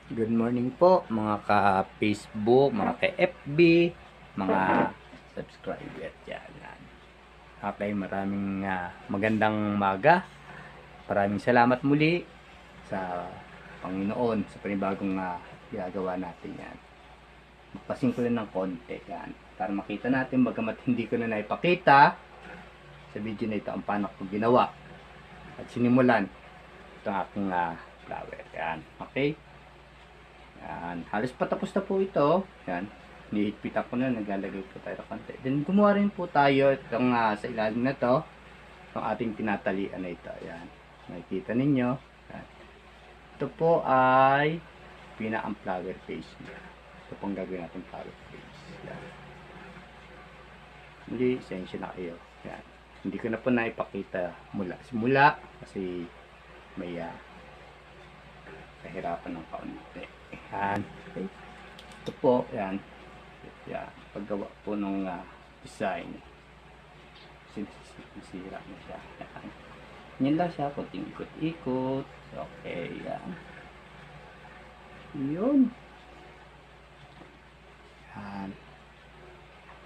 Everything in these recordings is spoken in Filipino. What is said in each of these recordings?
Good morning po mga ka-Facebook, mga ka-FB, mga subscriber dyan. Okay, maraming magandang umaga. Maraming salamat muli sa Panginoon sa panibagong ginagawa natin yan. Magpasing ko lang ng konti yan para makita natin bagamat hindi ko na naipakita sa video na ito ang paano ko ginawa at sinimulan itong aking flower. Yan, okay? Yan. Halos patapos na po ito. Yan. Nihigpitan ko na. Naglalagay po tayo ng konti. Then, gumawa rin po tayo itong sa ilalim na to. Itong ating tinatalian na ito. Yan. Nakikita ninyo. Yan. Ito po ay ang flower face niya. Ito pong gagawin natin flower face. Yan. Hindi, sensya na kayo. Yan. Hindi ko na po naipakita mula simula kasi may kahirapan ng kaunti. Yan. Okay. Ito po, yan. Yan. Paggawa po ng design. Sinisira na siya. Yan. Yan lang siya. Kunting ikot-ikot. Okay, yan. Yun. Yan.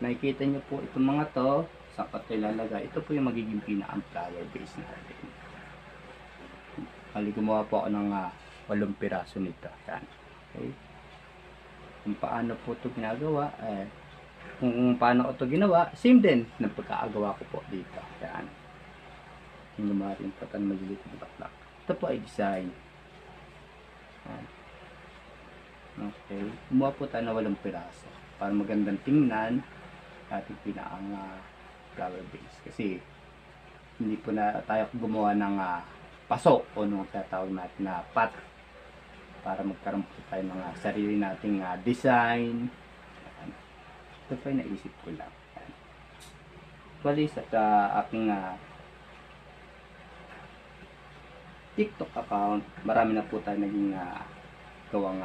Nakikita nyo po itong mga to. Saan pa ito ilalagay. Ito po yung magiging flower base natin. Hali gumawa po ako ng 8 piraso nito. Yan. Okay. Kung paano po ito ginagawa, kung paano ito ginawa, same din ng pagkakagawa ko po dito. Yan. Yung gumawa rin po ng maliliit na baklak. Ito po ay design. Yan. Okay. Gumawa po tayo ng 8 piraso para magandang tingnan ating pinaang flower base. Kasi hindi po na tayo gumawa ng paso o nung tatawag natin na pot para magkaroon po tayo ng sarili nating design. Yan. Ito po yung naisip ko lang. Actually sa aking TikTok account, marami na po tayo naging gawang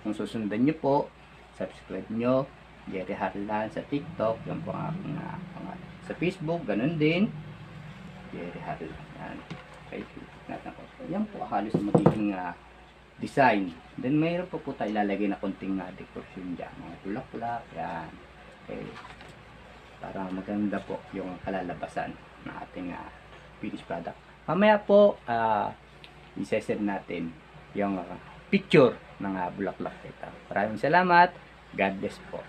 kung susundan nyo po, subscribe nyo Jerry Harlan sa TikTok, yan po ang aking pangalan. Sa Facebook, ganun din Jerry Harlan. Yan. Okay, natin po. Yan po halos magiging design. Then mayroon po tayo ilalagay na konting decoration dyan. Mga bulak-bulak. Yan. Okay. Para maganda po yung kalalabasan ng ating finished product. Mamaya po, isesend natin yung picture ng bulaklak ito. Maraming salamat. God bless po.